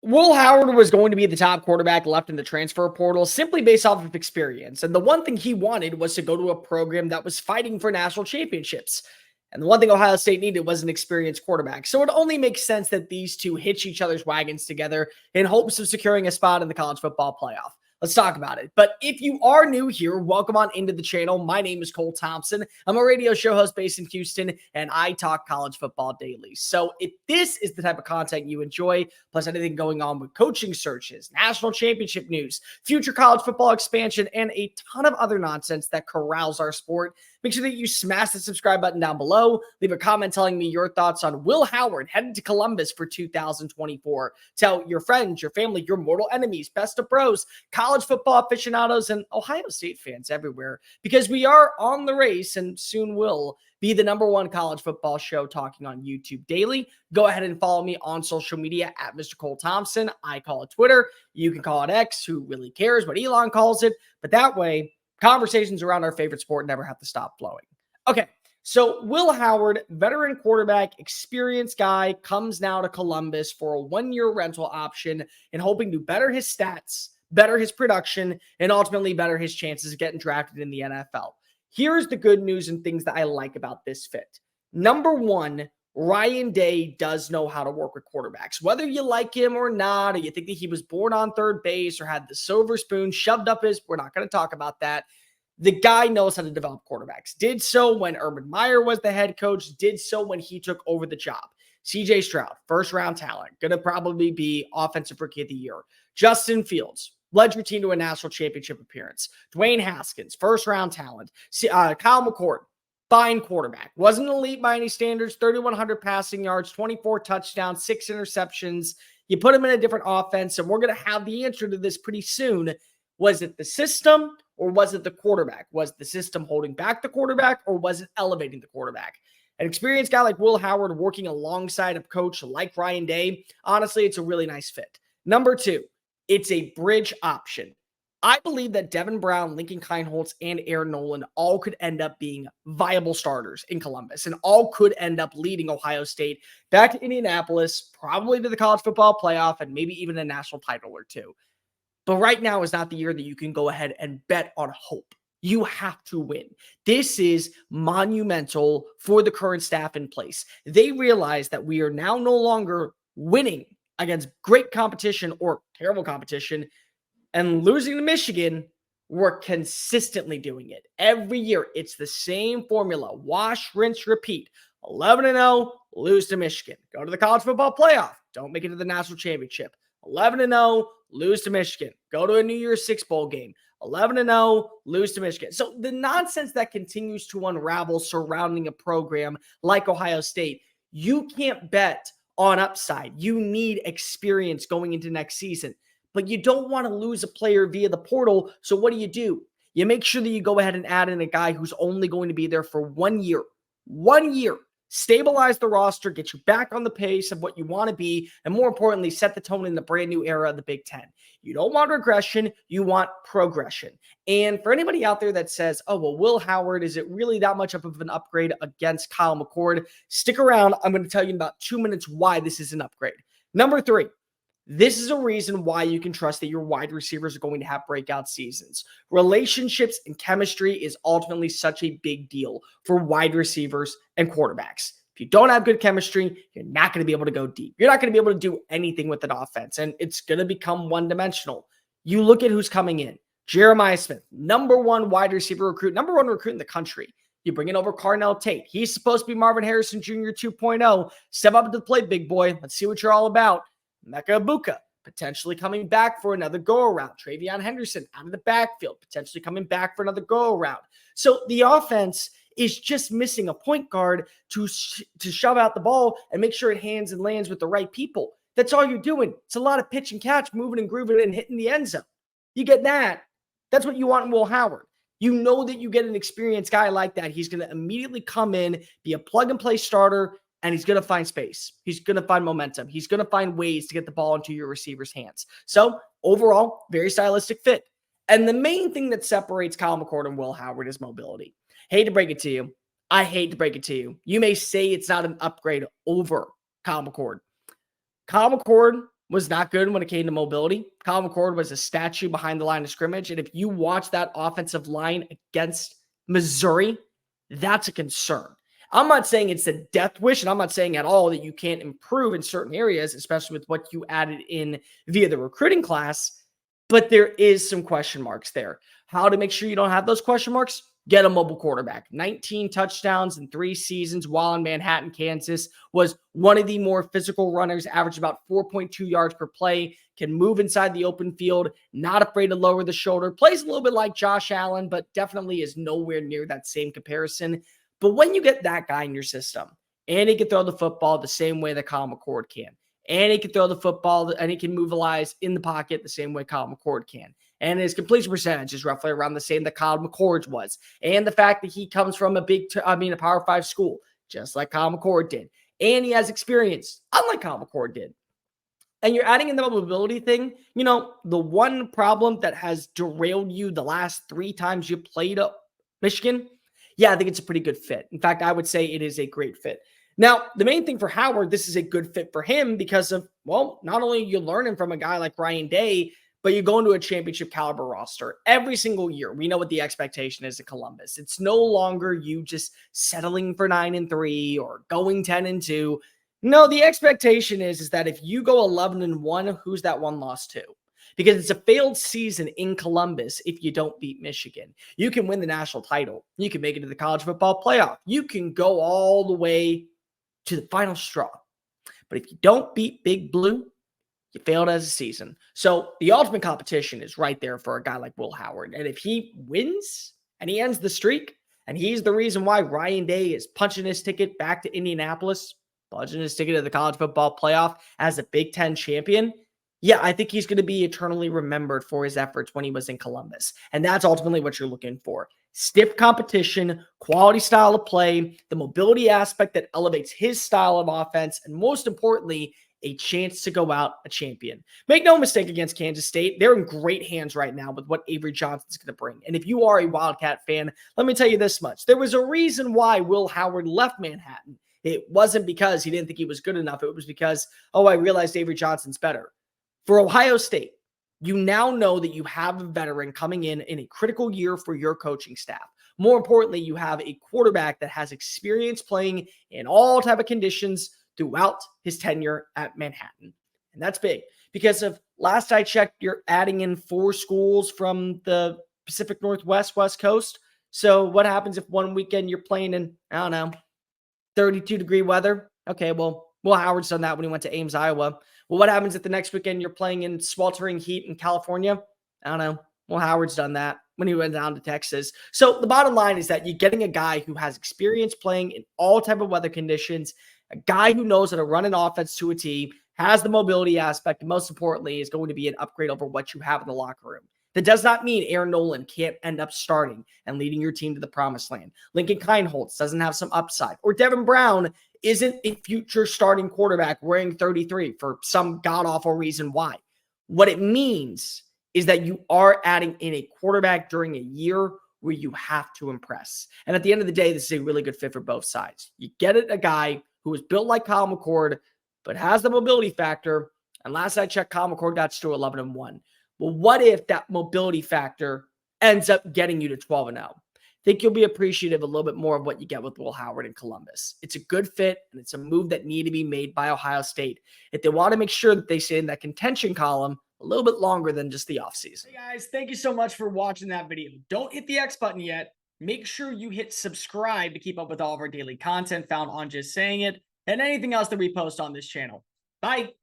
Will Howard was going to be the top quarterback left in the transfer portal simply based off of experience. And the one thing he wanted was to go to a program that was fighting for national championships. And the one thing Ohio State needed was an experienced quarterback. So it only makes sense that these two hitch each other's wagons together in hopes of securing a spot in the college football playoff. Let's talk about it. But if you are new here, welcome on into the channel. My name is Cole Thompson. I'm a radio show host based in Houston, and I talk college football daily. So if this is the type of content you enjoy, plus anything going on with coaching searches, national championship news, future college football expansion, and a ton of other nonsense that corrals our sport, make sure that you smash the subscribe button down below. Leave a comment telling me your thoughts on Will Howard headed to Columbus for 2024. Tell your friends, your family, your mortal enemies, best of bros, college football aficionados, and Ohio State fans everywhere, because we are on the race and soon will be the #1 college football show talking on YouTube daily. Go ahead and follow me on social media at Mr. Cole Thompson. I call it Twitter. You can call it X. Who really cares what Elon calls it? But that way, conversations around our favorite sport never have to stop flowing. Okay, so Will Howard, veteran quarterback, experienced guy, comes now to Columbus for a one-year rental option and hoping to better his stats, better his production, and ultimately better his chances of getting drafted in the NFL. Here's the good news and things that I like about this fit. Number one, Ryan Day does know how to work with quarterbacks. Whether you like him or not, or you think that he was born on third base or had the silver spoon shoved up his, we're not going to talk about that. The guy knows how to develop quarterbacks. Did so when Urban Meyer was the head coach, did so when he took over the job. CJ Stroud, first round talent, going to probably be offensive rookie of the year. Justin Fields, led your team to a national championship appearance. Dwayne Haskins, first round talent. Kyle McCord, fine quarterback. Wasn't elite by any standards, 3,100 passing yards, 24 touchdowns, 6 interceptions. You put him in a different offense, and we're going to have the answer to this pretty soon. Was it the system or was it the quarterback? Was the system holding back the quarterback or was it elevating the quarterback? An experienced guy like Will Howard working alongside a coach like Ryan Day, honestly, it's a really nice fit. Number two, it's a bridge option. I believe that Devin Brown, Lincoln Kienholz, and Aaron Nolan all could end up being viable starters in Columbus and all could end up leading Ohio State back to Indianapolis, probably to the college football playoff, and maybe even a national title or two. But right now is not the year that you can go ahead and bet on hope. You have to win. This is monumental for the current staff in place. They realize that we are now no longer winning against great competition or terrible competition and losing to Michigan. We're consistently doing it. Every year, it's the same formula. Wash, rinse, repeat. 11-0, lose to Michigan. Go to the college football playoff. Don't make it to the national championship. 11-0, lose to Michigan. Go to a New Year's Six bowl game. 11-0, lose to Michigan. So the nonsense that continues to unravel surrounding a program like Ohio State, you can't bet on upside. You need experience going into next season, but you don't want to lose a player via the portal. So what do? You make sure that you go ahead and add in a guy who's only going to be there for 1 year. 1 year. Stabilize the roster, get you back on the pace of what you want to be, and more importantly, set the tone in the brand new era of the Big Ten. You don't want regression, you want progression. And for anybody out there that says, oh, well, Will Howard, is it really that much of an upgrade against Kyle McCord? Stick around. I'm going to tell you in about 2 minutes why this is an upgrade. Number three, this is a reason why you can trust that your wide receivers are going to have breakout seasons. Relationships and chemistry is ultimately such a big deal for wide receivers and quarterbacks. If you don't have good chemistry, you're not going to be able to go deep. You're not going to be able to do anything with an offense, and it's going to become one-dimensional. You look at who's coming in. Jeremiah Smith, #1 wide receiver recruit, #1 recruit in the country. You bring in over Carnell Tate. He's supposed to be Marvin Harrison Jr. 2.0. Step up to the plate, big boy. Let's see what you're all about. Emeka Egbuka, potentially coming back for another go-around. Travion Henderson out of the backfield, potentially coming back for another go-around. So the offense is just missing a point guard to shove out the ball and make sure it lands with the right people. That's all you're doing. It's a lot of pitch and catch, moving and grooving and hitting the end zone. You get that. That's what you want in Will Howard. You know that you get an experienced guy like that. He's going to immediately come in, be a plug-and-play starter, and he's going to find space. He's going to find momentum. He's going to find ways to get the ball into your receiver's hands. So overall, very stylistic fit. And the main thing that separates Kyle McCord and Will Howard is mobility. Hate to break it to you. I hate to break it to you. You may say it's not an upgrade over Kyle McCord. Kyle McCord was not good when it came to mobility. Kyle McCord was a statue behind the line of scrimmage. And if you watch that offensive line against Missouri, that's a concern. I'm not saying it's a death wish, and I'm not saying at all that you can't improve in certain areas, especially with what you added in via the recruiting class, but there is some question marks there. How to make sure you don't have those question marks? Get a mobile quarterback. 19 touchdowns in 3 seasons while in Manhattan, Kansas, was one of the more physical runners, averaged about 4.2 yards per play, can move inside the open field, not afraid to lower the shoulder, plays a little bit like Josh Allen, but definitely is nowhere near that same comparison. But when you get that guy in your system, and he can throw the football the same way that Kyle McCord can, and he can throw the football and he can mobilize in the pocket the same way Kyle McCord can, and his completion percentage is roughly around the same that Kyle McCord's was, and the fact that he comes from a Power 5 school, just like Kyle McCord did, and he has experience, unlike Kyle McCord did. And you're adding in the mobility thing. The one problem that has derailed you the last 3 times you played Michigan, yeah, I think it's a pretty good fit. In fact, I would say it is a great fit. Now, the main thing for Howard, this is a good fit for him because of, well, not only you're learning from a guy like Ryan Day, but you're going to a championship caliber roster every single year. We know what the expectation is at Columbus. It's no longer you just settling for 9-3 or going 10-2. No, the expectation is that if you go 11-1, who's that one loss to? Because it's a failed season in Columbus if you don't beat Michigan. You can win the national title. You can make it to the college football playoff. You can go all the way to the final straw. But if you don't beat Big Blue, you failed as a season. So the ultimate competition is right there for a guy like Will Howard. And if he wins and he ends the streak, and he's the reason why Ryan Day is punching his ticket back to Indianapolis, punching his ticket to the college football playoff as a Big Ten champion, yeah, I think he's going to be eternally remembered for his efforts when he was in Columbus. And that's ultimately what you're looking for. Stiff competition, quality style of play, the mobility aspect that elevates his style of offense, and most importantly, a chance to go out a champion. Make no mistake, against Kansas State, they're in great hands right now with what Avery Johnson's going to bring. And if you are a Wildcat fan, let me tell you this much. There was a reason why Will Howard left Manhattan. It wasn't because he didn't think he was good enough. It was because, I realized Avery Johnson's better. For Ohio State, you now know that you have a veteran coming in a critical year for your coaching staff. More importantly, you have a quarterback that has experience playing in all type of conditions throughout his tenure at Manhattan. And that's big because of last I checked, you're adding in 4 schools from the Pacific Northwest, West Coast. So what happens if one weekend you're playing in, 32-degree weather? Okay, well, Will Howard's done that when he went to Ames, Iowa. Well, what happens if the next weekend you're playing in sweltering heat in California? Well, Howard's done that when he went down to Texas. So the bottom line is that you're getting a guy who has experience playing in all type of weather conditions, a guy who knows how to run an offense to a T, has the mobility aspect, and most importantly is going to be an upgrade over what you have in the locker room. That does not mean Aaron Nolan can't end up starting and leading your team to the promised land. Lincoln Kienholz doesn't have some upside. Or Devin Brown isn't a future starting quarterback wearing 33 for some god-awful reason why. What it means is that you are adding in a quarterback during a year where you have to impress. And at the end of the day, this is a really good fit for both sides. You get it, a guy who is built like Kyle McCord, but has the mobility factor. And last I checked, Kyle McCord got to 11-1. Well, what if that mobility factor ends up getting you to 12-0? I think you'll be appreciative a little bit more of what you get with Will Howard in Columbus. It's a good fit, and it's a move that needed to be made by Ohio State if they want to make sure that they stay in that contention column a little bit longer than just the offseason. Hey guys, thank you so much for watching that video. Don't hit the X button yet. Make sure you hit subscribe to keep up with all of our daily content found on Just Saying It and anything else that we post on this channel. Bye.